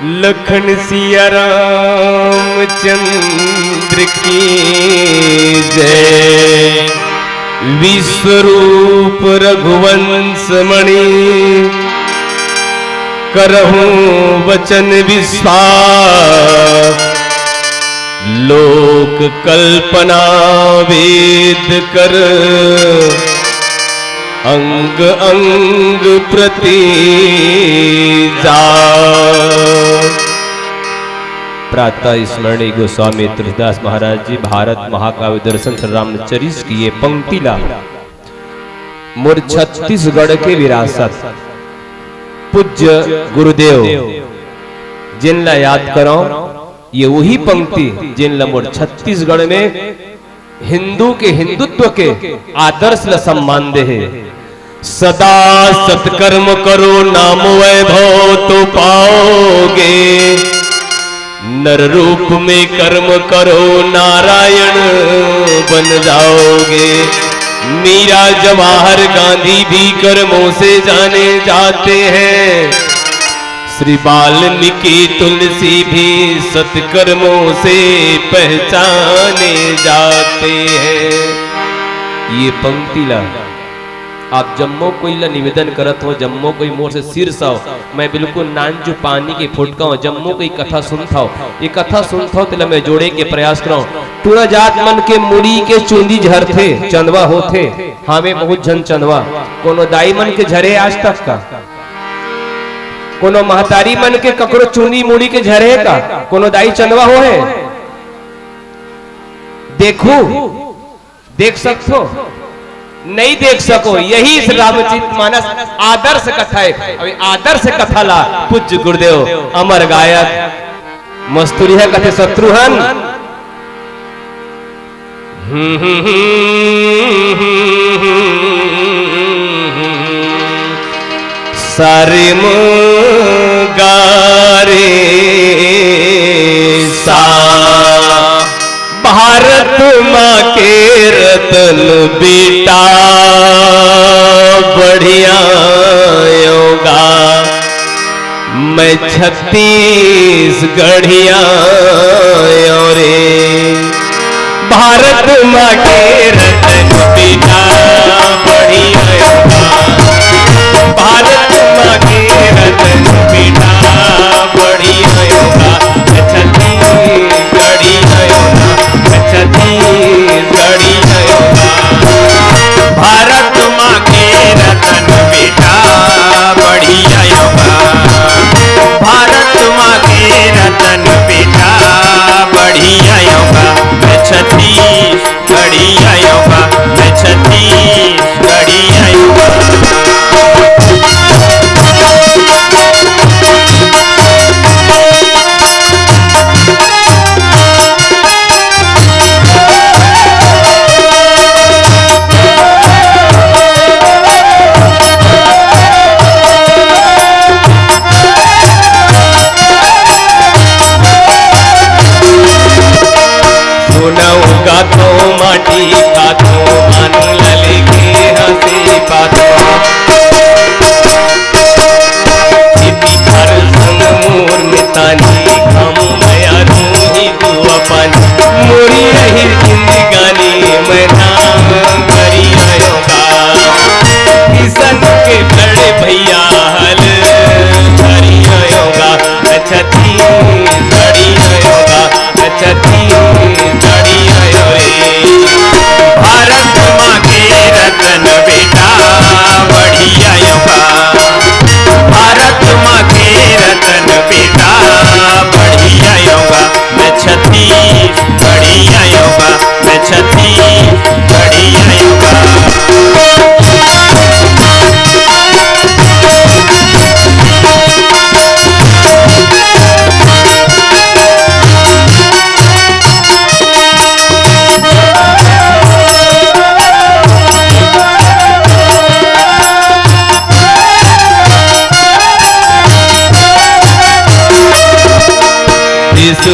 लखन सिया रामचंद्र की जय। विश्वरूप रघुवंश मणि करहूं वचन विश्वास। लोक कल्पना वेद कर अंग अंग प्रति जा। प्रातः स्मरणीय गोस्वामी तुलसीदास महाराज जी भारत महाकाव्य दर्शन श्री रामचरित की ये पंक्ति ला मोर छत्तीसगढ़ के विरासत पूज्य गुरुदेव जिनला याद करो। ये वही पंक्ति जिनला मोर छत्तीसगढ़ में हिंदू के हिंदुत्व के आदर्श ला सम्मान दे है। सदा सत्कर्म करो नाम वैभव तो पाओगे। नर रूप में कर्म करो नारायण बन जाओगे। मीरा जवाहर गांधी भी कर्मों से जाने जाते हैं। श्री वाल्मीकि तुलसी भी सत्कर्मों से पहचाने जाते हैं। ये पंक्ति ला आप जम्मो कोई ला निवेदन करत हो। जम्मो कोई मोर से शीर्ष हो मैं बिल्कुल नानजू पानी के फुटका हो। जम्मो कोई कथा सुनता हो ये कथा सुनता हो तिला मैं जोड़े के प्रयास करो। टूरा जात मन के मुड़ी के चूंदी झरथे चंदवा होथे। हमें बहुत जन चंदवा कोनो दाई मन के झरे आज तक का। कोनो महतारी मन के ककरो चूंदी मुड़ी के झरे का। कोनो दाई चंदवा हो है देखो देख सकते नहीं देख सको। यही रामचरित मानस आदर्श कथा है। अभी आदर्श कथा ला पूज्य गुरुदेव अमर गायक मस्तूरी है कथे शत्रुघ्न। सारे गारे सा भारत माँ के रतन बेटा बढ़िया योगा। मैं छत्तीसगढ़िया रे भारत माँ के रतन बेटा बढ़िया योगा। भारत माँ के रतन बेटा बढ़िया योगा। छत्तीसगढ़िया योगा छत्तीसगढ़िया योगा। भारत माँ के रतन बेटा बढ़िया योगा। भारत माँ के रतन बेटा बढ़िया योगा। मैं छत्तीसगढ़िया योगा। मैं छत्तीसगढ़िया योगा। माटी खातो मन लले के हंसी पातो। खेती पर संग मोर मितानी हम नया रूही तू अपन मोरी रही जिंदगानी मैं नाम करी आयोगा। किसन के बड़े भैया हल करी आयोगा। छत्तीसगढ़िया योगा छत्तीसगढ़िया योगा। भारत माँ के रतन बेटा बढ़िया योगा। भारत माँ के रतन बेटा बढ़िया योगा। मैं छत्तीसगढ़िया योगा। मैं छत्तीसगढ़िया योगा।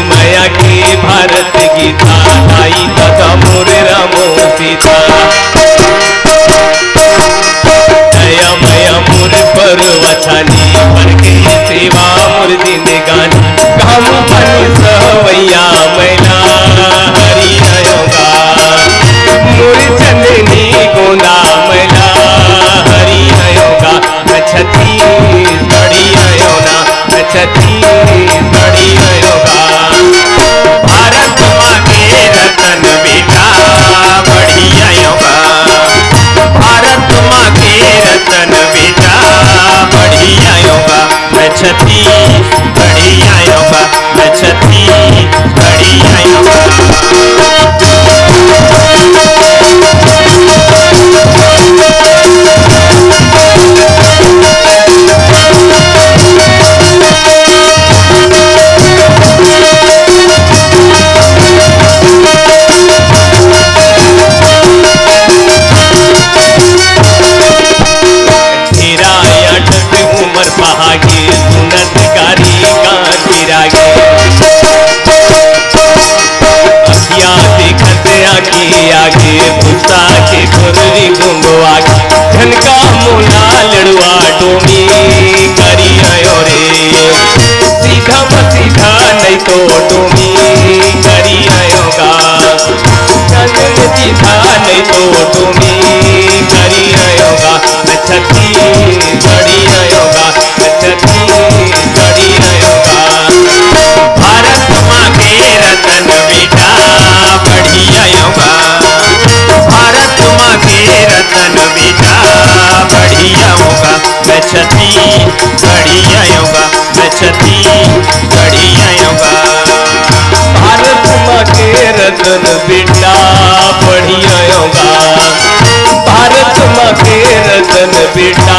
माया के भारत गीता आई तथा मोर रामो सीता। दया मया मोर पर वछानी पर के सेवा मोर जिंदगानी। छत्तीसगढ़ी आयोगा, मैं छत्तीसगढ़ी आयोगा। आगे भूसा के गोरी गुंगवा झनका मुला लड़वा डोमी करी आयो रे, सीधा सीधा नहीं तो डोमी करी आयोगा, सीधा नहीं तो डोमी करी आयोगा। मैं छत्तीसगढ़ी आयोगा, मैं छत्तीसगढ़ी आयोगा। भारत माँ के रतन बेटा बढ़ी आयोगा, भारत माँ के रतन बेटा बढ़ी आयोगा। मैं छत्तीसगढ़ी आयोगा, मैं छत्तीसगढ़ी आयोगा। भारत माँ के रतन बेटा बढ़ी आयोगा, भारत माँ के रतन बेटा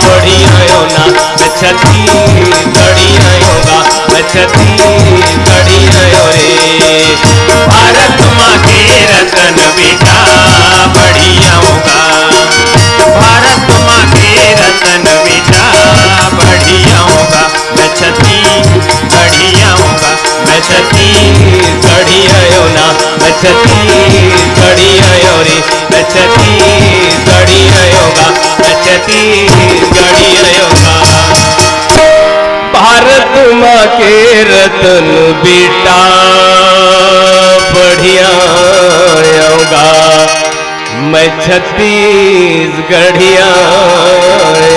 बढ़ी आयो ना। मैं छत्तीसगढ़ी आयोगा, मैं छत्तीसगढ़ी आयो रे। भारत माँ के रतन बेटा बढ़ी आऊंगा, भारत माँ के रतन बेटा बढ़ी आऊंगा। मैं छत्तीसगढ़ी आऊंगा, मैं छत्तीसगढ़ी आयो ना। मैं छत्तीसगढ़ी आयो रे, मैं छत्तीसगढ़ी आयोगा, मैं छत्तीसगढ़ी आयोगा। भारत माँ के रतन बेटा बढ़िया आयोगा, मैं छत्तीसगढ़िया रे।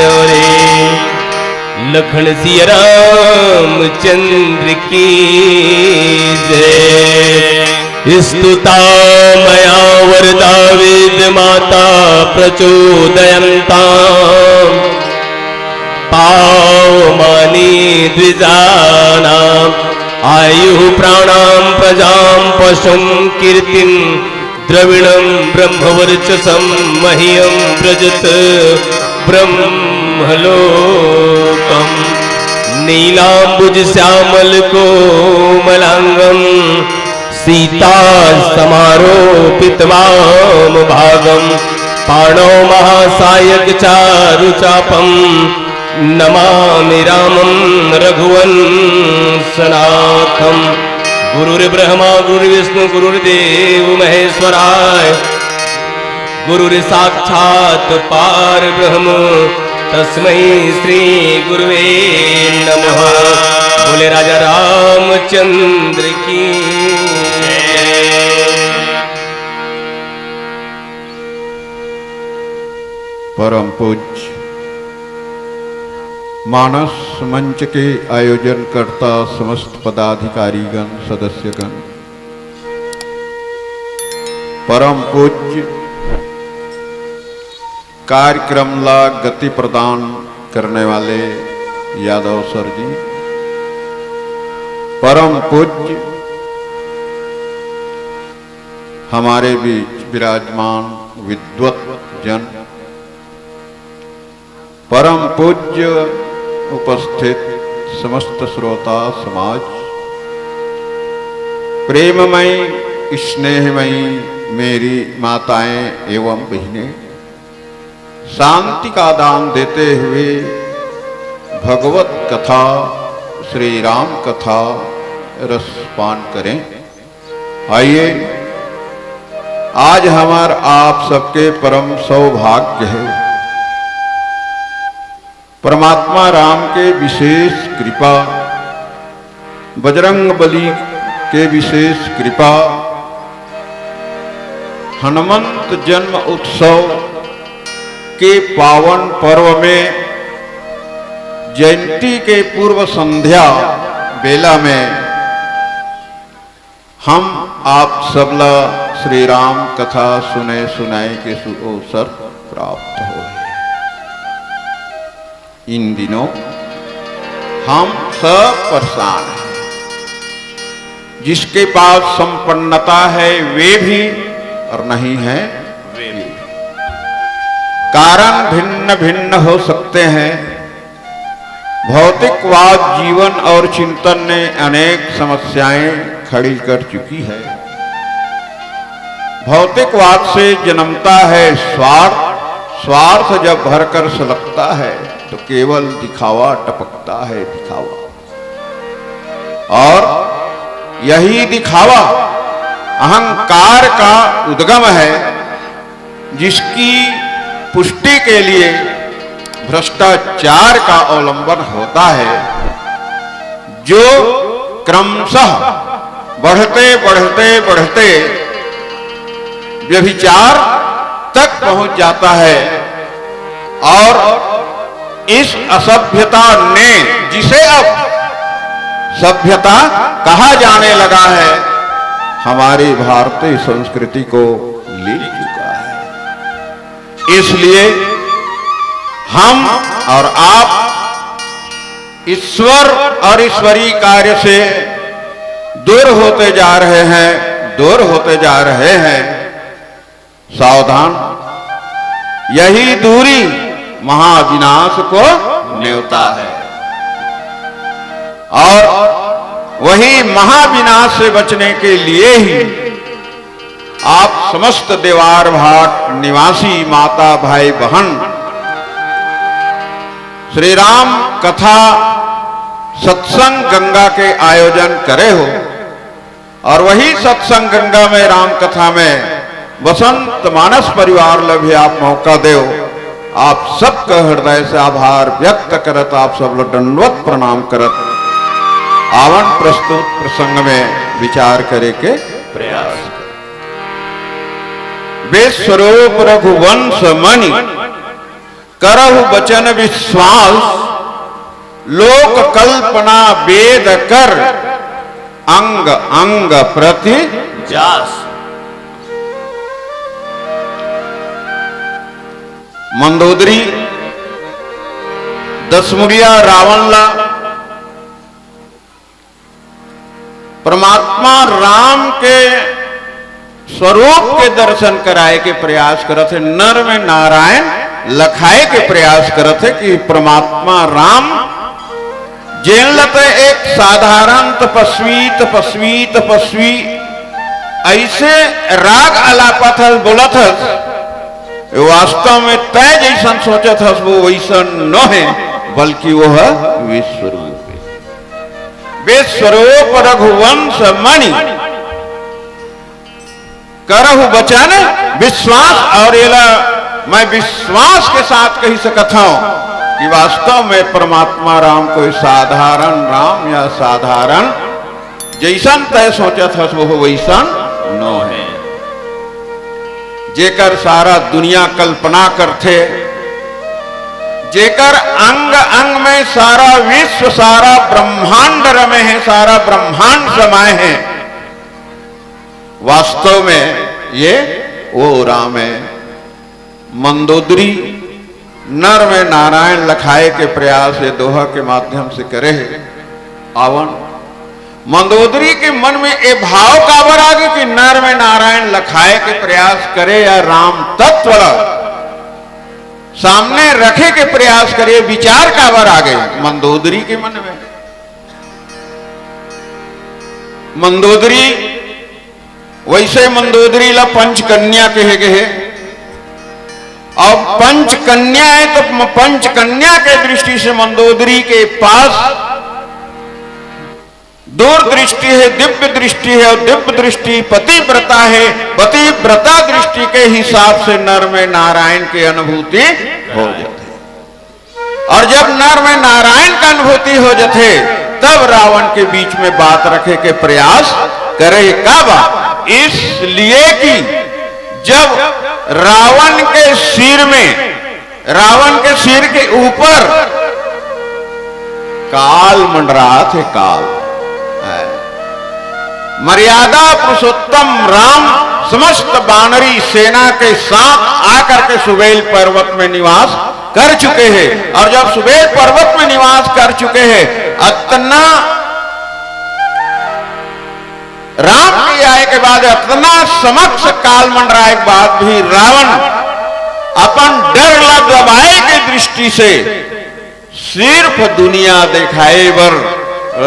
लखन सिया रामचंद्र की जय। स्तुता मया वरदा वेद माता प्रचोदयन्ताम्, पावमानि द्विजानाम् आयुः प्राणां प्रजां पशुं कीर्तिं द्रविणं ब्रह्मवर्चसं मह्यं व्रजत ब्रह्मलोकम्। नीलाम्बुज श्यामल कोमलांगं सीता समारोपित वाम भागं, पाणौ महासायक चारुचापं नमामि रामं रघुवंशनाथम्। गुरुर्ब्रह्मा गुरुर्विष्णु गुरुर्देव महेश्वराय, गुरुर्साक्षात् पारब्रह्म तस्मै श्री गुरुवे नमः। बोले राजा रामचंद्र की। परम पूज्य मानस मंच के आयोजन करता समस्त पदाधिकारीगण सदस्यगण, परम पूज्य कार्यक्रम ला गति प्रदान करने वाले यादव सर जी, परम पूज्य हमारे बीच विराजमान विद्वत जन, परम पूज्य उपस्थित समस्त श्रोता समाज, प्रेममयी स्नेहमयी मेरी माताएं एवं बहनें, शांति का दान देते हुए भगवत कथा श्री राम कथा रसपान करें। आइए, आज हमार आप सबके परम सौभाग्य है परमात्मा राम के विशेष कृपा, बजरंग बली के विशेष कृपा, हनुमंत जन्म उत्सव के पावन पर्व में जयंती के पूर्व संध्या बेला में हम आप सबला श्री राम कथा सुने सुनाए के अवसर प्राप्त हो। इन दिनों हम सब परेशान हैं। जिसके पास संपन्नता है वे भी और नहीं है वे भी। कारण भिन्न भिन्न हो सकते हैं। भौतिकवाद जीवन और चिंतन ने अनेक समस्याएं खड़ी कर चुकी है। भौतिकवाद से जन्मता है स्वार्थ। स्वार्थ जब भरकर सुलगता है तो केवल दिखावा टपकता है, दिखावा। और यही दिखावा अहंकार का उद्गम है, जिसकी पुष्टि के लिए भ्रष्टाचार का अवलंबन होता है, जो क्रमशः बढ़ते बढ़ते बढ़ते व्यभिचार तक पहुंच जाता है। और इस असभ्यता ने, जिसे अब सभ्यता कहा जाने लगा है, हमारी भारतीय संस्कृति को ले चुका है। इसलिए हम और आप ईश्वर और ईश्वरीय कार्य से दूर होते जा रहे हैं, दूर होते जा रहे हैं। सावधान, यही दूरी महाविनाश को न्योता है। और वही महाविनाश से बचने के लिए ही आप समस्त देवार भाट निवासी माता भाई बहन श्री राम कथा सत्संग गंगा के आयोजन करे हो। और वही सत्संग गंगा में राम कथा में वसंत मानस परिवार लभे आप मौका दे। आप सबका हृदय से आभार व्यक्त करत, आप सब लोग दंडवत प्रणाम करत आवन प्रस्तुत प्रसंग में विचार करे के प्रयास। बेस्वरूप रघुवंश मणि करहु बचन विश्वास, लोक कल्पना वेद कर अंग अंग प्रति जास। मंदोदरी दसमुड़िया रावणला परमात्मा राम के स्वरूप के दर्शन कराए के प्रयास करते, नर में नारायण लखाए के प्रयास करते कि परमात्मा राम जेन लते एक साधारण तपस्वी ऐसे राग अलापत हस बोलत हस, वास्तव में तय जैसन सोचत हस वो वैसन न है, बल्कि वो है विश्वरूप। विश्वरूप रघुवंश मणि करहु बचन विश्वास। और ये मैं विश्वास के साथ कही सकता हूं कि वास्तव में परमात्मा राम कोई साधारण राम या साधारण जैसन तय सोचत हस वो वैसन न है। जेकर सारा दुनिया कल्पना करते, जेकर अंग अंग में सारा विश्व सारा ब्रह्मांड रमे है, सारा ब्रह्मांड समाये है, वास्तव में ये वो राम है। मंदोदरी नर में नारायण लखाए के प्रयास ये दोहा के माध्यम से करे है। आवन मंदोदरी के मन में ये भाव काबर आगे कि नर में नारायण लखाए के प्रयास करे या राम तत्व सामने रखे के प्रयास करे, विचार काबर आगे मंदोदरी के मन में। मंदोदरी वैसे मंदोदरी ला पंचकन्या कहे गए। और पंचकन्या है तो पंचकन्या के दृष्टि से मंदोदरी के पास दूरदृष्टि है, दिव्य दृष्टि है। और दिव्य दृष्टि पतिव्रता है, पतिव्रता दृष्टि के हिसाब से नर में नारायण की अनुभूति हो जाती। और जब नर में नारायण का अनुभूति हो जाते तब रावण के बीच में बात रखे के प्रयास करे। कब? इसलिए कि जब रावण के सिर में, रावण के सिर के ऊपर काल मंडरा थे। काल मर्यादा पुरुषोत्तम राम समस्त बानरी सेना के साथ आकर के सुबेल पर्वत में निवास कर चुके हैं। और जब सुबेल पर्वत में निवास कर कर चुके हैं। अतना राम के आए के बाद अतना समक्ष काल मंडराए के बाद भी रावण अपन डर दबाए की दृष्टि से सिर्फ दुनिया दिखाए बर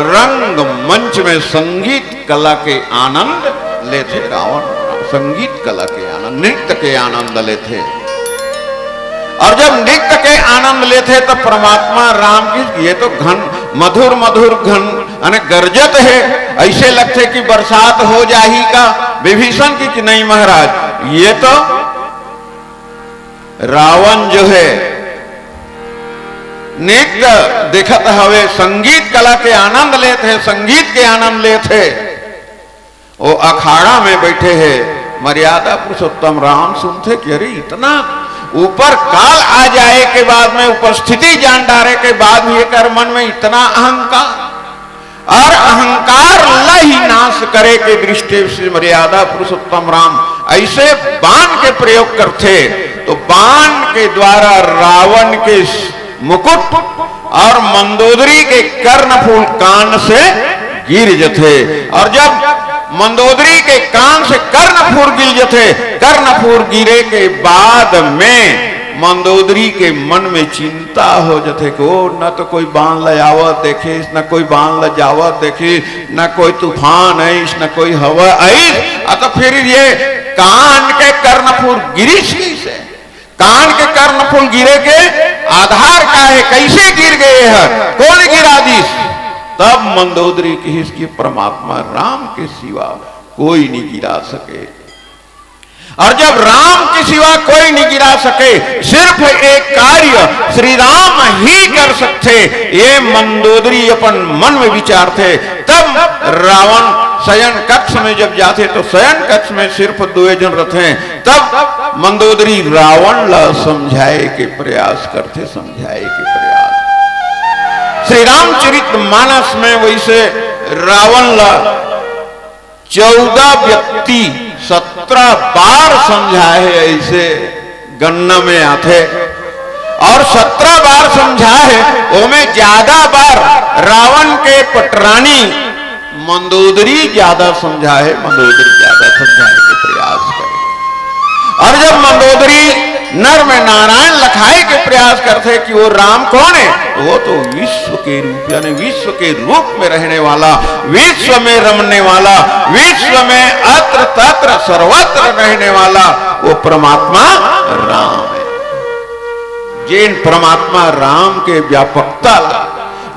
रंग मंच में संगीत कला के आनंद लेते। रावण संगीत कला के आनंद, नृत्य के आनंद लेते। और जब नृत्य के आनंद लेते तो परमात्मा राम की ये तो घन मधुर मधुर घन अने गरजत है, ऐसे लगते कि बरसात हो जाही का। विभीषण की कि नहीं महाराज, ये तो रावण जो है नृत्य देखत हवे, संगीत कला के आनंद लेते हैं, संगीत के आनंद लेते। वो अखाड़ा में बैठे हैं, मर्यादा पुरुषोत्तम राम सुनते कि अरे इतना ऊपर काल आ जाए के बाद में उपस्थिति जान डारे के बाद भी एक मन में इतना अहंकार, और अहंकार ला ही नाश करे के दृष्टि से मर्यादा पुरुषोत्तम राम ऐसे बाण के प्रयोग करते। तो बाण के द्वारा रावण के मुकुट और मंदोदरी के कर्णफूल कान से गिर जथे। और जब मंदोदरी के कान से कर्णफूल गिर जथे, कर्णफूल गिरे के बाद में मंदोदरी के मन में चिंता हो जथे को न तो कोई बाण लयावत देखे, न कोई बाण लजावत देखे, न कोई तूफान है, न कोई हवा आई। तो फिर ये कान के कर्णफूल गिरीश कैसे, कान के कर्णफूल गिरे के आधार का है, कैसे गिर गए हैं, कौन गिरा दिस। तब मंदोदरी की इसकी परमात्मा राम के सिवा कोई नहीं गिरा सके। और जब राम के सिवा कोई नहीं गिरा सके, सिर्फ एक कार्य श्री राम ही कर सकते, ये मंदोदरी अपन मन में विचार थे। तब रावण शयन कक्ष में जब जाते तो शयन कक्ष में सिर्फ 2 जन रहते। तब मंदोदरी रावण ला समझाए के प्रयास करते, समझाए के प्रयास। श्री रामचरित मानस में वैसे रावण ला 14 व्यक्ति 17 बार समझाए, ऐसे गन्ना में आते। और 17 बार समझाए, उनमें ज्यादा बार रावण के पटरानी मंदोदरी ज्यादा समझाए, मंदोदरी ज्यादा समझाए के प्रयास करे। और जब मंदोदरी नर में नारायण लखाए के प्रयास करते कि वो राम कौन है, वो तो विश्व के रूप यानी विश्व के रूप में रहने वाला, विश्व में रमने वाला, विश्व में अत्र तत्र सर्वत्र रहने वाला वो परमात्मा राम है। जिन परमात्मा राम के व्यापकता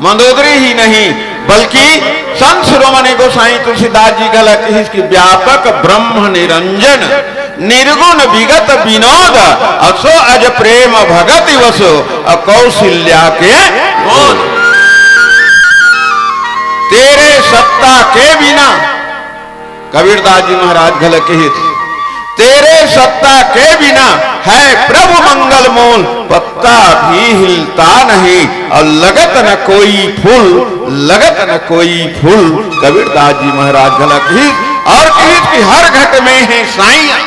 मंदोदरी ही नहीं बल्कि संत शिरोमणि गोसाई तुलसीदास जी का इसकी व्यापक ब्रह्म निरंजन निर्गुण विगत विनोद असो अज प्रेम भगति वसो कौशल्या के मोद। तेरे सत्ता के बिना कबीरदास जी महाराज घल कहित, तेरे सत्ता के बिना है प्रभु मंगल मूल, पत्ता भी हिलता नहीं और लगत न कोई फूल, लगत न कोई फूल। कबीरदास जी महाराज घल कहित। और कहित कि हर घट में है साइया,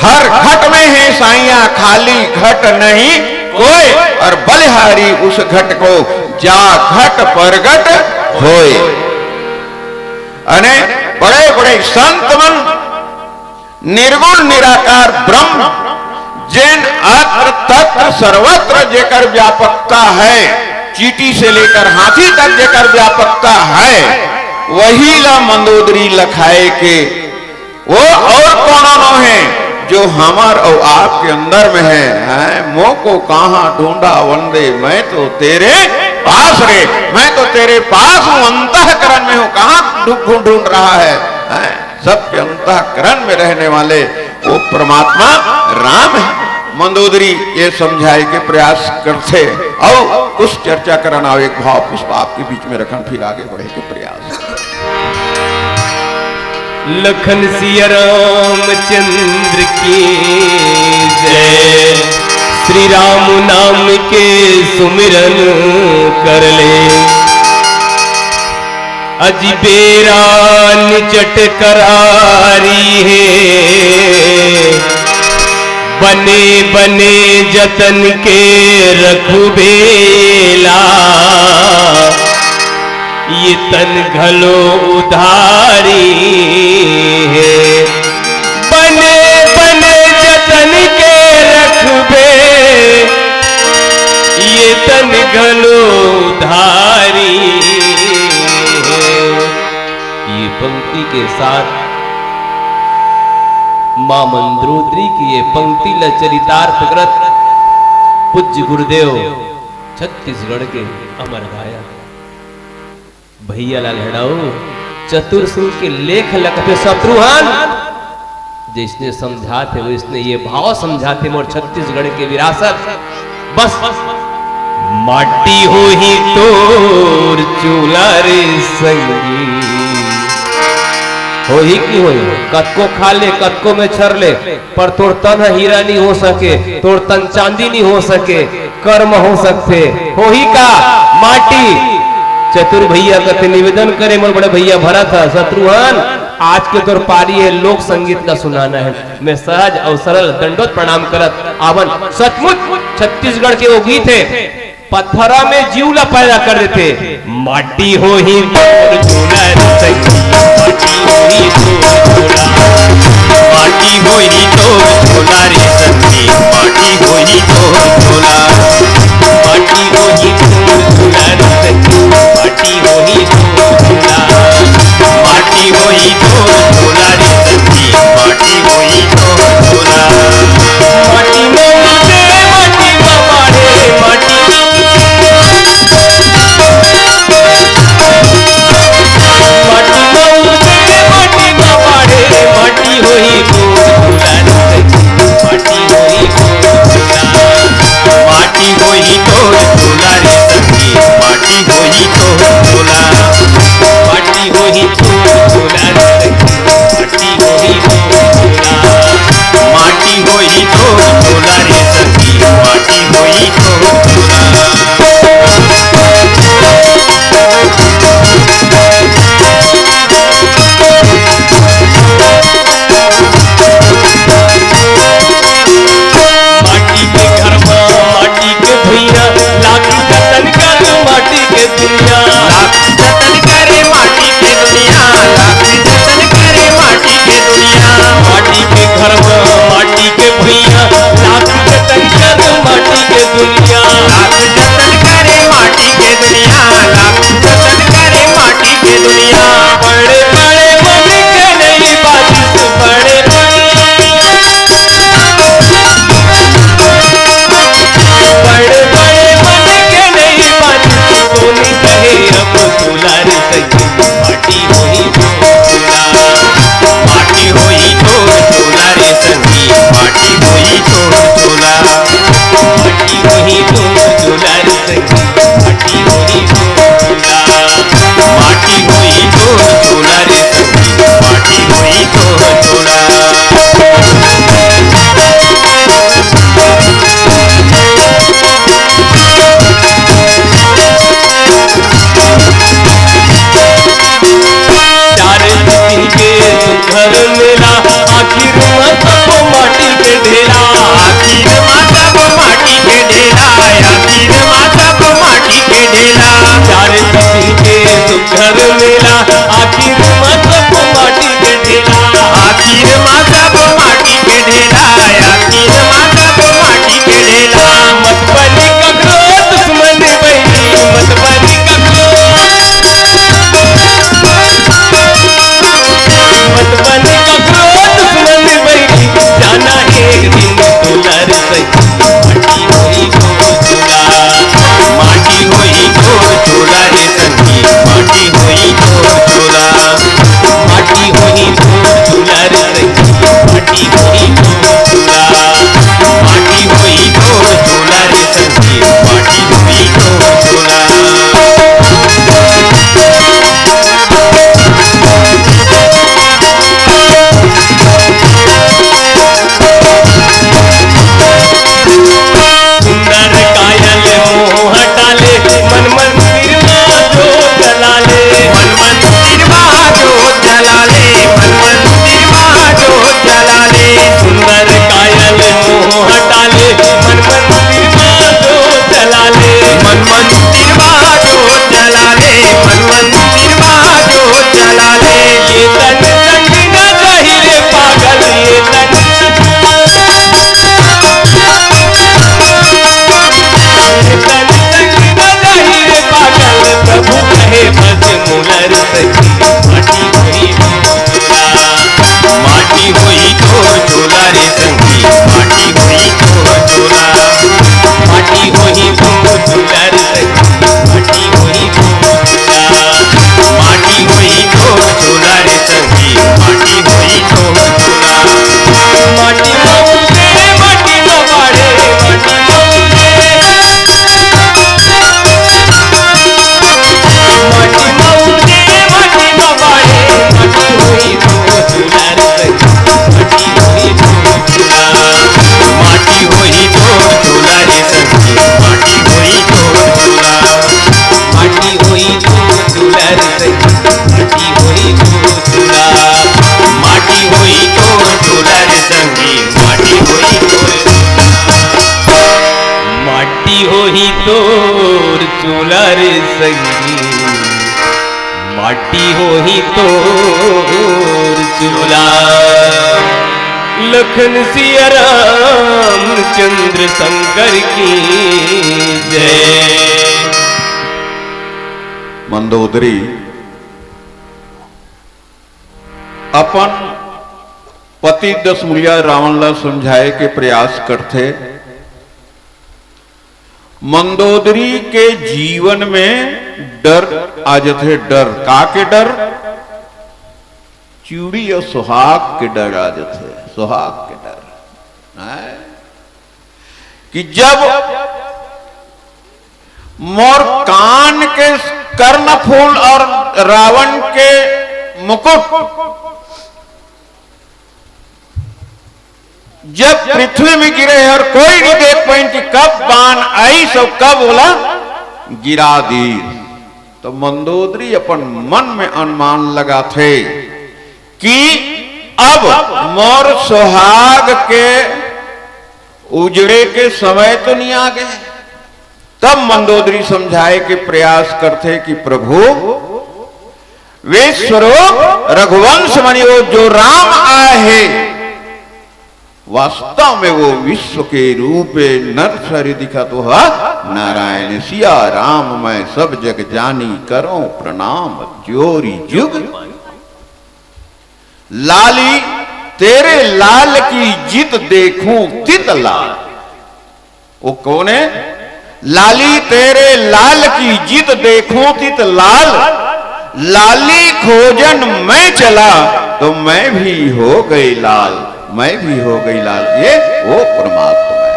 हर घट में है साइया, खाली घट नहीं कोई, और बलिहारी उस घट को जा घट परगट होए। अने बड़े बड़े संत मन निर्गुण निराकार ब्रह्म जिन अत्र तत्र सर्वत्र जेकर व्यापकता है, चीटी से लेकर हाथी तक जेकर व्यापकता है, वही ला मंदोदरी लखाए के वो और कौन है जो हमार और आपके अंदर में है। मोह को कहां ढूंढा वंदे, मैं तो तेरे पास रे, मैं तो तेरे पास हूं, अंतःकरण में हूं, कहां ढूंढ रहा है। सबके अंतःकरण में रहने वाले वो परमात्मा राम है। मंदोदरी ये समझाए के प्रयास करते और कुछ चर्चा करना, एक भाव पुष्प आपके बीच में रखन, फिर आगे बढ़े के प्रयास। लखन सिया रामचंद्र की जय, श्री राम नाम के सुमिरन कर ले, अजबेरा निचट करारी है, बने बने जतन के रखु बेला, ये तन घलो उधारी है, बने बने जतन के रखबे, ये तन घलो उधारी है। ये पंक्ति के साथ मां मंद्रोदरी की ये पंक्ति लचरितार्थ कृत पूज्य गुरुदेव छत्तीसगढ़ के अमर गाया भैया लाल हड़ाऊ चतुर सिंह के लेख लखते शत्रुघ्न जिसने समझा थे वो इसने ये भाव समझा थे मोर छत्तीसगढ़ के विरासत बस माटी हो ही तोर चूल्हा रे संगी हो ही की होई कतको खा ले कतको में छर ले पर तोर तन हीरा नहीं हो सके, तोर तन चांदी नहीं हो सके, कर्म हो सकते हो ही का माटी। चतुर भैया कथे निवेदन करे मोर बड़े भैया भरत शत्रुघ्न आज के तोर पारी है लोक संगीत का सुनाना है। मैं सहज और सरल दंडोत प्रणाम करत आवन सचमुच छत्तीसगढ़ के वो गीत है पत्थरा में जीवला पैदा कर देते। माटी हो ही तोर चूल्हा रे माटी हो ही तोर चूल्हा रे संगी, माटी हो ही तोर चूल्हा, माटी हो ही तोर चूल्हा रे संगी, माटी हो ही तोर चूल्हा, माटी हो ही तोर चूल्हा रे संगी, माटी हो ही तोर चूल्हा। माटी में उड़ते माटी में मारे माटी माटी हो ही माटी हो ही तोर चूल्हा रे संगी, माटी हो ही तोर चूल्हा, माटी हो ही तोर चूल्हा रे माटी हो ही तोर चूल्हा, माटी हो ही तोर चूल्हा रे संगी, माटी हो ही तोर चूल्हा। माटी हो ही तोर चूल्हा रे चूल्हा रे सखी माटी हो ही तोर चूल्हा। लखन सिया रामचंद्र शंकर की जय। मंदोदरी अपन पति दशमुलिया रावण ला समझाए के प्रयास करते। मंदोदरी के जीवन में डर आ जाते। डर का के डर? चूड़ी और सुहाग के डर आ जाते। सुहाग के डर है कि जब मोर कान के कर्णफूल और रावण के मुकुट जब पृथ्वी में गिरे और कोई नहीं देख पाए कि कब बाण आई सब कब बोला गिरा दी। तो मंदोदरी अपन मन में अनुमान लगा थे कि अब मोर सुहाग के उजड़े के समय तो नहीं आ गए। तब मंदोदरी समझाए के प्रयास करते कि प्रभु वे स्वरूप रघुवंश मणि वो जो राम आए हैं वास्तव में वो विश्व के रूप नरसरी दिखा तो है नारायण सिया राम मैं सब जग जानी करो प्रणाम जोरी जुग। लाली तेरे लाल की जित देखूं तित लाल। वो कौन है? लाली तेरे लाल की जित देखूं तित लाल। लाली खोजन मैं चला तो मैं भी हो गई लाल। मैं भी हो गई लाल। ये वो परमात्मा है।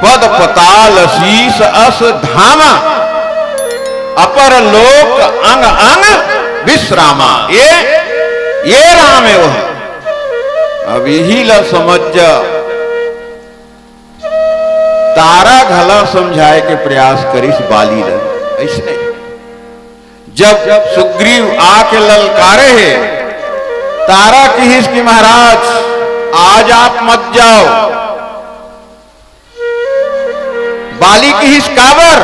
पद पताल शीस अस धामा अपर लोक अंग अंग विश्रामा। ये राम है वो। अब यही ला समझ जा। तारा घला समझाए के प्रयास करिस बाली ला। ऐसे जब सुग्रीव आके ललकारे है तारा कहिस कि महाराज आज आप मत जाओ। बाली कहिस काबर?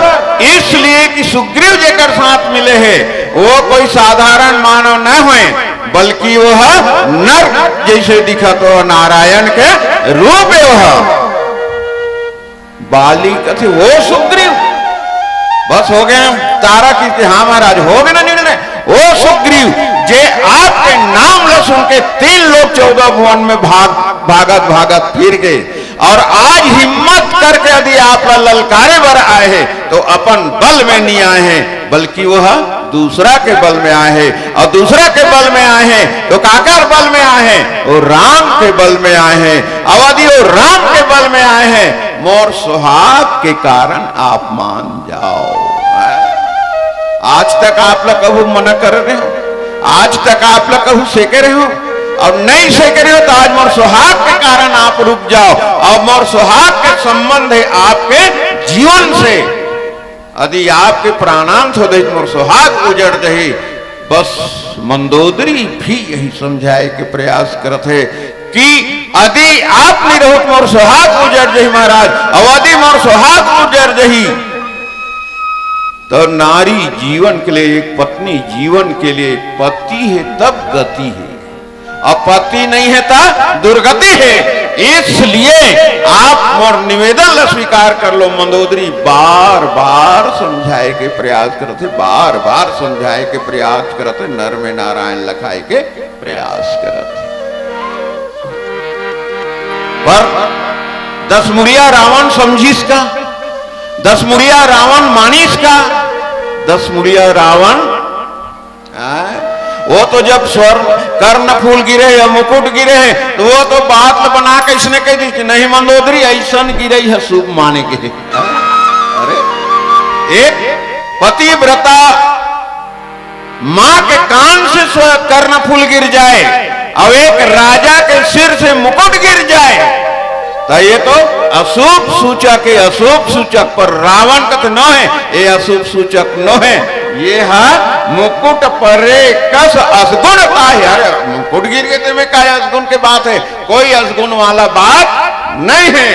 इसलिए कि सुग्रीव जेकर साथ मिले हैं वो कोई साधारण मानव न होए बल्कि वह नर जैसे दिखा तो नारायण के रूप है। वह बाली कथे वो सुग्रीव बस हो गए। तारा की हाँ महाराज हो गए ना निर्णय। वो सुग्रीव जे आपके नाम ला सुन के 3 लोग 14 भुवन में भागत भागत फिर गए। और आज हिम्मत करके यदि आप ललकारे बर आए हैं तो अपन बल में नहीं आए हैं बल्कि वह दूसरा के बल में आए हैं। और दूसरा के बल में आए हैं तो काकर बल में आए हैं? वो राम के बल में आए हैं। अवधि वो राम के बल में आए हैं। मोर सुहाग के कारण आप मान जाओ। आज तक आप लोग कबू मना कर रहे हो? आज तक आप लोग कबू सेके रहे हो? और नहीं सेके रहे हो तो आज मोर सुहाग के कारण आप रुक जाओ। और मोर सुहाग के संबंध है आपके जीवन से। यदि आपके प्राणांत हो दे मोर सुहाग उजड़ दे। बस मंदोदरी भी यही समझाए के प्रयास करते कि यदि आप नहीं रहो मोर सुहाग उजड़ जही महाराज। और यदि मोर सुहाग उजड़ जही तो नारी जीवन के लिए एक पत्नी जीवन के लिए पति है तब गति है। अब पति नहीं है तो दुर्गति है। इसलिए आप मोर निवेदन स्वीकार कर लो। मंदोदरी बार बार समझाए के प्रयास करते। बार बार समझाए के प्रयास करते। नर में नारायण लखाए के प्रयास करते। पर दशमुड़िया रावण समझिस का? दशमुड़िया रावण मानिस का? दशमुड़िया रावण वो तो जब स्वर्ण कर्ण फूल गिरे या मुकुट गिरे तो वो तो बात बना के इसने कह दी कि नहीं मंदोदरी ऐसा गिरे है शुभ माने के। अरे एक पतिव्रता मां के कान से कर्ण फूल गिर जाए और एक राजा के सिर से मुकुट गिर जाए तो ये तो अशुभ सूचक है। अशुभ सूचक पर रावण का तो न है। ये अशुभ सूचक न है। ये है मुकुट परे कस असगुण का है। अरे मुकुट गिर गए तो में क्या असगुण की बात है? कोई असगुण वाला बात नहीं है।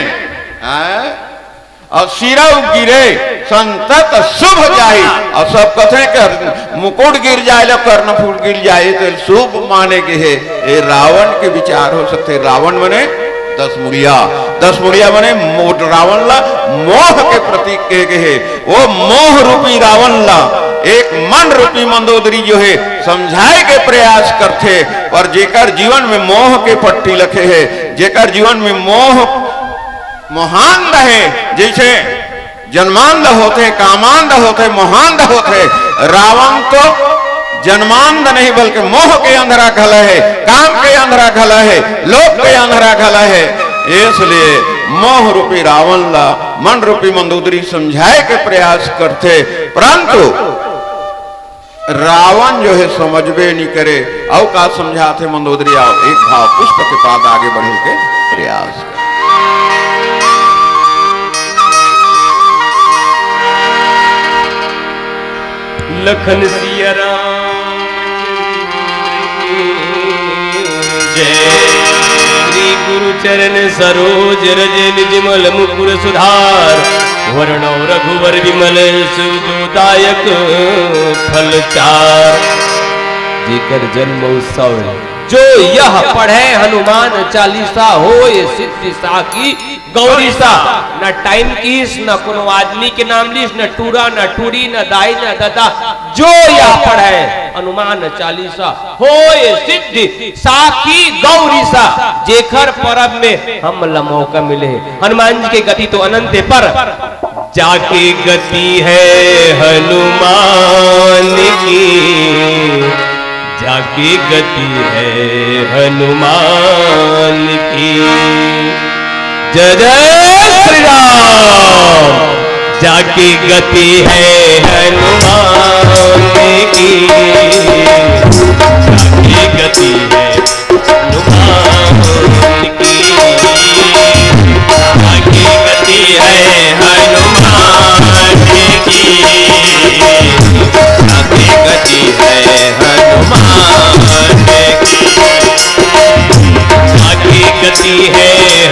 और सिरव गिरे संतत शुभ जाए। और सब कथे कि मुकुट गिर जाए कर्ण फूल गिर जाए तो शुभ माने के है। ये रावण के विचार हो सकते। रावण बने 10 मुड़िया बने रावण ला मोह के प्रतीक के है। वो मोह रूपी रावण ला एक मन रूपी मंदोदरी जो है समझाए के प्रयास करते। पर जेकर जीवन में मोह के पट्टी लखे है, जेकर जीवन में मोहांध है, जैसे जन्मांध होते, कामांध होते, मोहांध होते। रावण तो जन्मांध नहीं बल्कि मोह के अंधरा घला है, काम के अंधरा घला है, लोभ के अंधरा घला है। इसलिए मोह रूपी रावण ला मन रूपी मंदोदरी समझाए के प्रयास करते, परंतु रावण जो है समझबे नहीं करे। और का समझाते मंदोदरी? आओ एक भाव पुष्प के बाद आगे बढ़ने के प्रयास कर। लखन सिया राम जय। श्री गुरु चरण सरोज रज निजमल मुकुर सुधार। वर्ण रघुवर विमल सुदायक फल चार। जेकर जन्म उत्सव जो यह पढ़े हनुमान चालीसा होए सिद्धि साखी गौरीसा। न टाइम कीस, न कोनो आदमी के नाम लीस, न टूरा, न टूरी, न दाई, न ददा। जो यह पढ़े हनुमान चालीसा होए सिद्धि साखी गौरीसा। जेखर परब में हम मौका मिले। हनुमान जी की गति तो अनंत है, पर जाके गति है हनुमान की, जाकी गति है हनुमान की। जय जय श्री राम। जाकी गति है हनुमान की, जाकी गति है हनुमान की, जाकी गति है हनुमान की, जाकी गति है हनुमान की, जाकी गति है हनुमान की, जाकी गति है हनुमान की,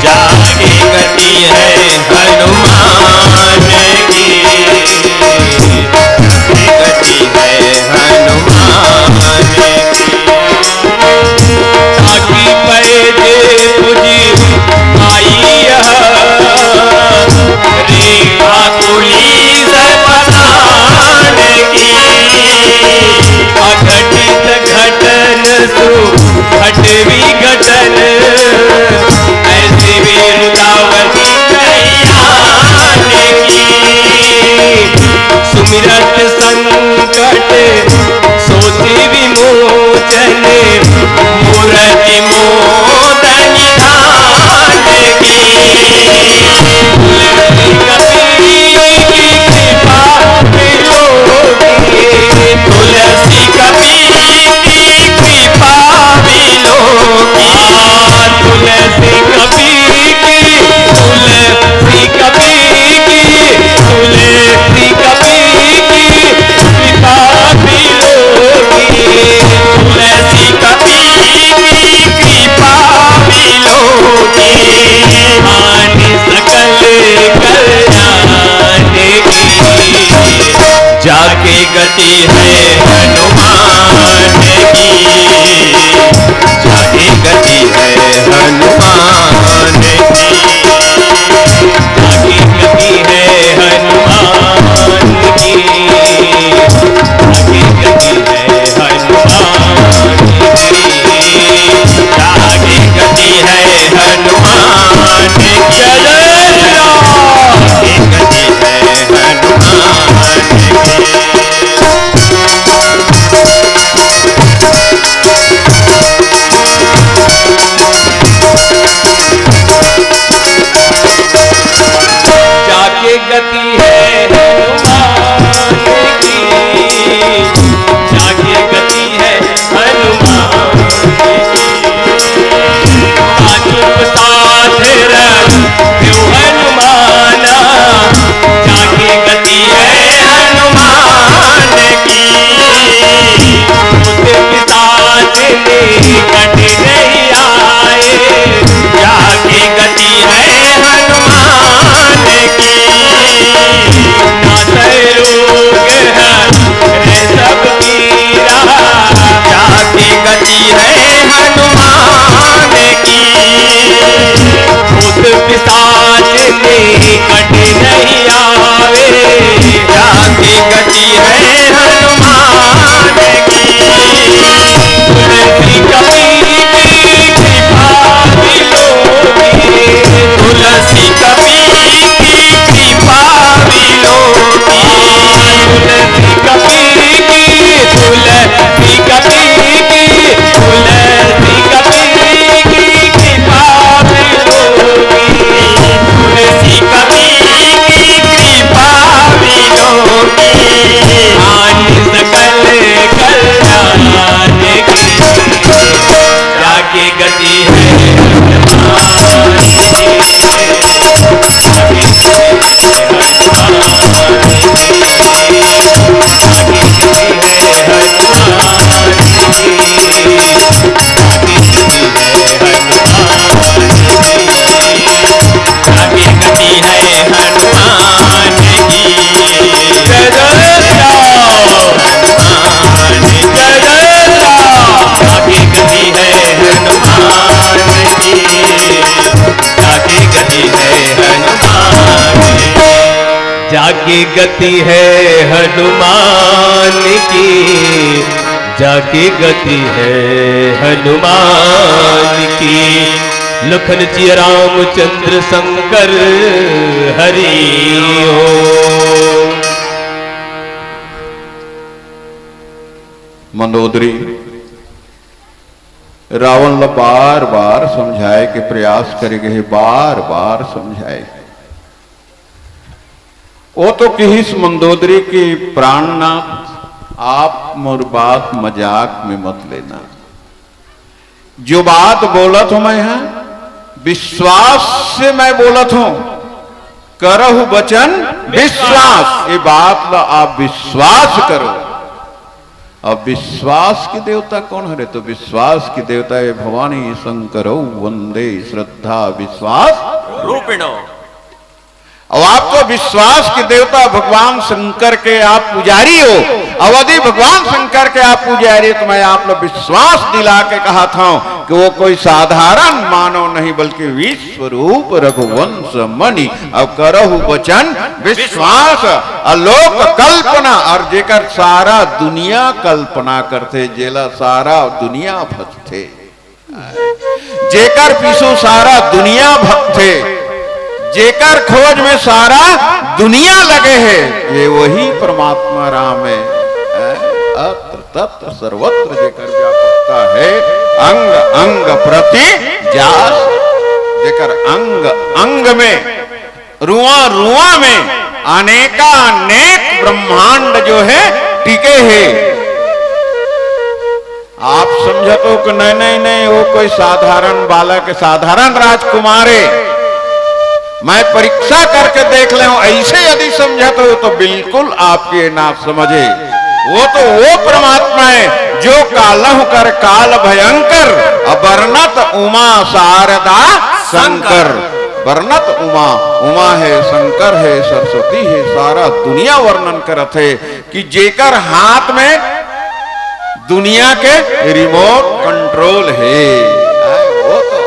जाकी गति है हनुमान की, जाकी गति है हनुमान की। ताकि पैदे पुजी आई रेखा पुलिस पठान की। अघटित घटन सु घटवी घटन ऐसे वीरतावती कल्याण की। सुमिरत संकट सोति विमोचन मूर्ति मोदन धान की। तुलसी कबीर की कृपा विलोकी, तुलसी कबीर की, तुलसी कबीर की, तुलसी कबीर की कृपा विलोकी, तुलसी कबीर की कृपा विलोकी। मान सकल कल्याण की, जाके गति है हनुमान की, जाके गति है हनुमान की, जाके गति है हनुमान की, जाके गति है हनुमान की, जाके गति है हनुमान की। जय राम। गति है हनुमान की। निकट नहीं आए, जाके गति है हनुमान की, नाथ रोग है सब पीरा, जाके गति है हनुमान की, भूत पिशाच निकट नहीं आवे, जाके गति है हनुमान की, तुलसी कबीर की कृपा विलोकी, तुलसी कबीर की कृपा विलोकी, तुलसी कबीर की, तुलसी कबीर की, तुलसी कबीर की कृपा विलोकी, तुलसी कबीर की कृपा विलोकी, आन सकल कल्याण की, जाके गति है हनुमान की, जाके गति है हनुमान की, जाके गति है हनुमान की, लखन जिय रामचंद्र शंकर हरि ओम। मंदोदरी रावण ला बार बार समझाए के प्रयास करेगे, बार बार समझाए। वो तो किस मंदोदरी की प्राणनाथ, आप मोर बात मजाक में मत लेना। जो बात बोलत हूं मैं यहां विश्वास से मैं बोलत हूं, करहु वचन विश्वास, ये बात ला आप विश्वास करो। अब विश्वास की देवता कौन है? तो विश्वास की देवता है भवानी शंकरो वंदे श्रद्धा विश्वास रूपिणो। अब आप तो विश्वास की देवता भगवान शंकर के आप पुजारी हो, अवधि भगवान शंकर के आप पुजारी, तो मैं आप लोग विश्वास दिला के कहा था कि वो कोई साधारण मानव नहीं बल्कि विश्वरूप रघुवंश मणि। अब करहु वचन विश्वास, अलोक कल्पना, और जेकर सारा दुनिया कल्पना करते, जेला सारा दुनिया भक्त थे, जेकर पीछू सारा दुनिया भक्त थे, जेकर खोज में सारा दुनिया लगे है, ये वही परमात्मा राम है। अत्र तत्र सर्वत्र जेकर व्यापकता है, अंग अंग प्रति जास, जेकर अंग अंग में रुआ रुआ में अनेकानेक ब्रह्मांड जो है टिके हैं। आप समझो कि नहीं नहीं नहीं वो कोई साधारण बालक, साधारण राजकुमारे, मैं परीक्षा करके देख ले, ऐसे यदि समझा तो बिल्कुल आपके ना समझे। वो तो वो परमात्मा है जो कालहु कर काल भयंकर, वर्णत उमा शारदा शंकर। वर्णत उमा, उमा है, शंकर है, सरस्वती है, सारा दुनिया वर्णन करत है कि जेकर हाथ में दुनिया के रिमोट कंट्रोल है। वो तो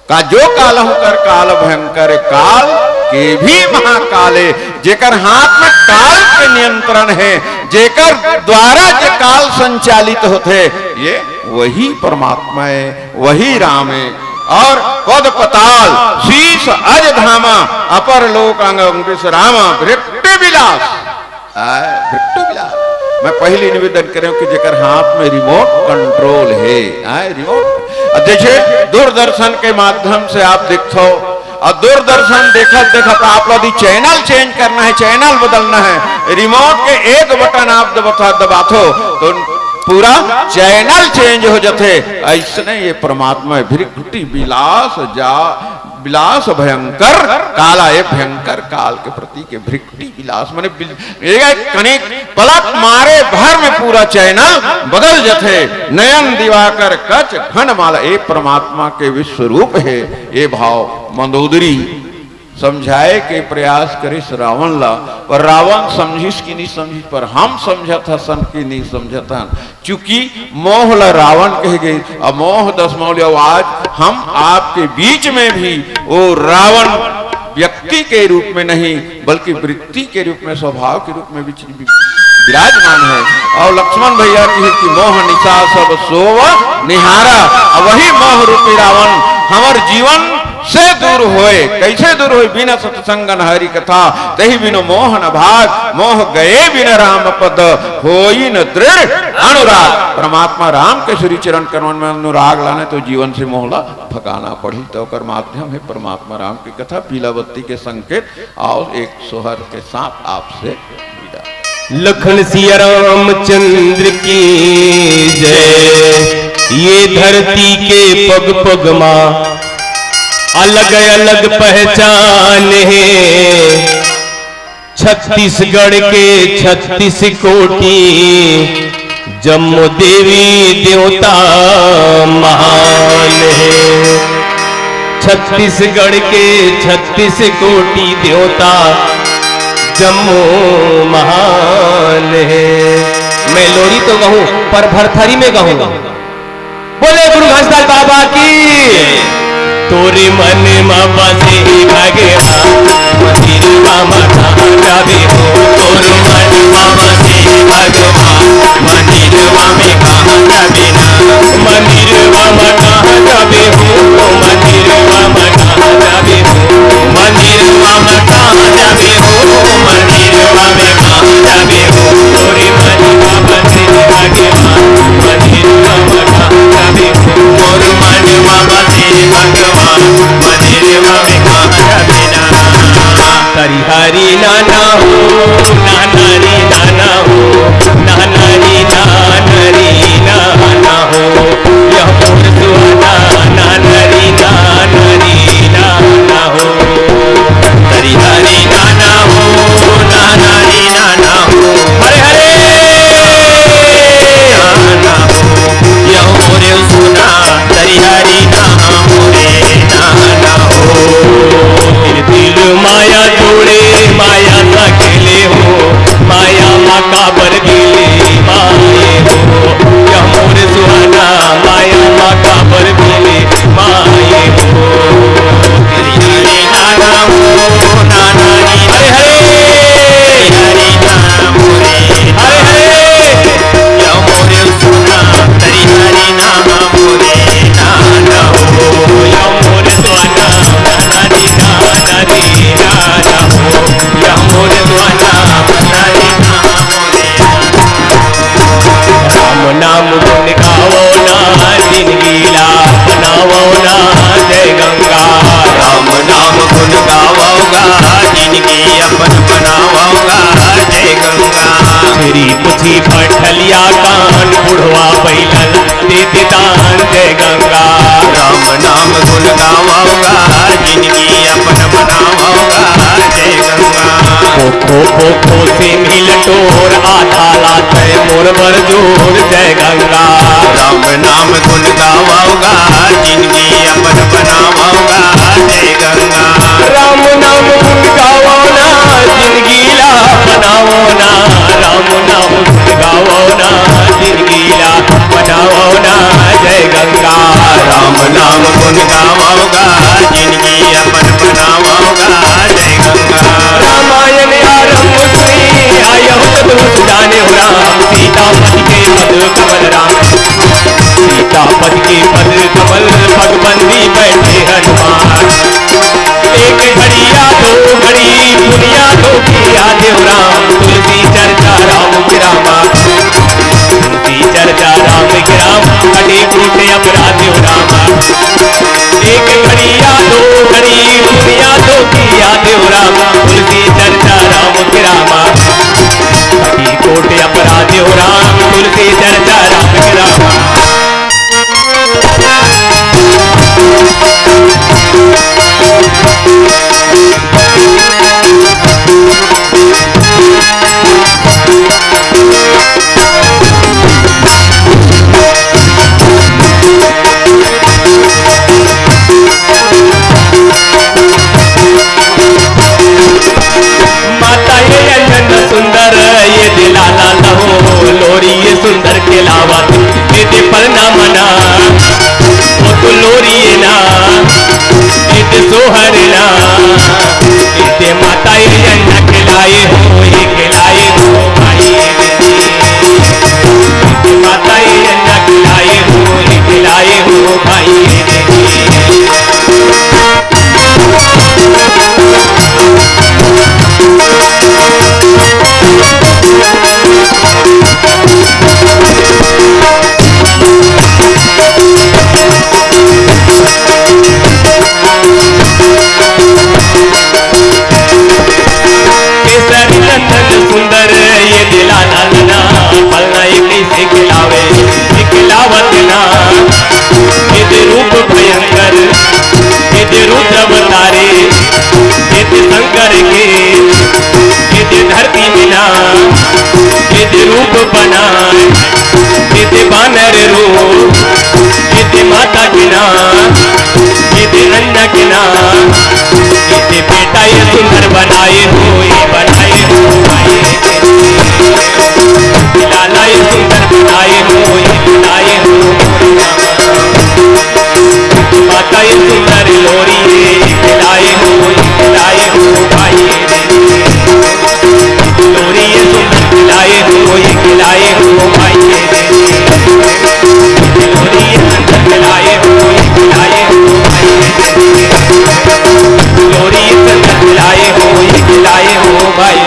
का जो कालहु कर काल भयंकर, काल के भी महाकाले, जेकर हाथ में काल के नियंत्रण है, जेकर द्वारा जे काल संचालित होते, ये वही परमात्मा है, वही राम है। और पद पताल शीश अज धामा, अपर लोक अंग विश्रामा, भृत्य विलास, भृत्य विलास। मैं पहली निवेदन करूं कि जेकर हाथ में रिमोट कंट्रोल है, रिमोट। देखिए दूरदर्शन के माध्यम से आप देखो, और दूरदर्शन देखत देखत आप लोग चैनल चेंज करना है, चैनल बदलना है, रिमोट के एक बटन आप दबाथो तो पूरा चैनल चेंज हो जाते। ऐसने ये परमात्मा भृकुटी विलास जा विलास भयंकर काला ये भयंकर काल के प्रति के भृकुटी विलास माने कनिक पलक मारे भर में पूरा चैनल बदल जाते। नयन दिवाकर कच घन माला ये परमात्मा के विश्व रूप है। ये भाव मंदोदरी समझाए के प्रयास करिस रावण ला, पर रावण समझिस की नहीं समझिस, पर हम समझत हसन की नहीं समझत हन। चूंकि मोह ला रावण कह गई, अब मोह दस मौल्य। आज हम आपके बीच में भी वो रावण व्यक्ति के रूप में नहीं बल्कि वृत्ति के रूप में, स्वभाव के रूप में विराजमान है। और लक्ष्मण भैया की मोह निशा सब सोव निहारा, वही मोह रूपी रावण हमार जीवन से दूर होए। कैसे दूर होए? बिना सत्संगन हरि कथा तही बिनो मोह न भाग, मोह गए बिना राम पद होई न दृढ़ अनुराग। परमात्मा राम के श्री चरण कमल में अनुराग लाने तो जीवन से मोहला भगाना पड़ी। तो कर माध्यम है परमात्मा राम की कथा। पीलावती के संकेत आओ एक सोहर के साथ आपसे विदा। लखन सिया रामचंद्र की जय। ये धरती के पग पग मां अलग अलग पहचान है। छत्तीसगढ़ के 36 कोटि जम्मू देवी देवता महान है। छत्तीसगढ़ के 36 कोटि देवता जम्मू महान है। मैं लोरी तो कहूं पर भरथरी में कहूंगा। बोले गुरु घंटाल बाबा की। तोरे मन में बसे भगवान मंदिर मामा जावे हो। तोर मन में बसे भगवान मंदिर मामे कहाँ जावे ना। मंदिर मामा कहाँ जावे हो। मंदिर मामा कहाँ जावे हो। मंदिर मामा कहाँ जावे हो। मंदिर मामे कहाँ जावे हो। तोरे मन में बसे भगवान मंदिर मामा कहाँ जावे हो। तोर मन में बसे भगवान मंदिर में कहाँ जावे ना। हरि हरि नाना हो नाना रे नाना हो नाना रे नाना रे नाना हो। यह मोर सुहाना नाना रे नाना रे नाना हो। हरि हरि नाना हो नाना रे नाना हो। हरे हरे नाना हो। यह मोर सुना हरि हरि नाना मोरे नाना हो। दिल माया जोड़े माया ना खेले हो। माया माका बर गेले माए हो। यह मोर सुहाना माया माका बर गेले माए हो। हरि नाना हो नाना री हरे हरे हरि नाना मोरे हरे हरे। यह मोर सुना हरि हरि नाना मोरे नाना हो। यह मोर सुहाना नाना री नाना रे नाना हो। यह मोर सुहाना नाना री नाना मोरे। राम नाम गुण गावो ना जिंदगीला बनावो ना जय गंगा। राम नाम गुण गावोगा जिंदगी अपन बनावोगा जय गंगा। तेरी पुछी पठलिया कान बुढ़वा बैलन देते दान जय गंगा। राम नाम गुण गावोगा जिंदगी अपन बनावोगा जय गंगा। खो से मिल टोर आधा लाते मोर बर जोर जय गंगा। राम नाम गुण गावोगा जिंदगी अपन बनावोगा जय गंगा। राम नाम गुण गावो ना जिंदगी ला बनावो ना। राम नाम गुण गावो ना जिंदगी ला बनावो ना जय गंगा। राम नाम गुण गावोगा जिंदगी अपन बनावोगा जय गंगा। रामायण आरंभ से आया दूत जाने हो राम। सीता पति के पद कमल राम। सीता पति के पद कमल पगबंदी बैठे हनुमान। एक घड़िया दो घड़ी दुनिया दो किया देव राम। तुलसी चर्चा राम की रामा। तुलसी चर्चा राम की राम। कटे कूटे अपराध देव रामा। एक घड़िया दो घड़ी दुनिया दो किया देव रामा। तुलसी चर्चा राम की रामा। कटी कोटे अपराध देव राम। तुलसी चर्चा राम इते पलना मना वो तो लोरी ना इते सोहर ना इते माता ये अन्ना खिलाए हो भाई माता ये अन्ना खिलाए हो भाई सुंदर ये दिला लालना पलना कैसे खिलावे खिलावत ना इद रूप भयंकर इद रुद्र अवतारे इद शंकर के इद धरती मिला इद रूप बना इद बानर रूप इद माता किना इद अन्न किना इद बेटा ये सुंदर बनाए हो भाई लाला ये सुंदर बनाए हो माता ये सुंदर लोरी खिलाए हो भाई लोरी ये सुंदर खिलाए हो भाई लोरी ये सुंदर खिलाए हो भाई लोरी ये सुंदर खिलाए हो भाई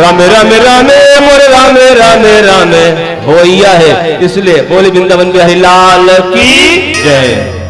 रामे रामे रामे मोरे रामे रामे रामे होइया है, इसलिए बोले वृंदावन बिहारी लाल की जय।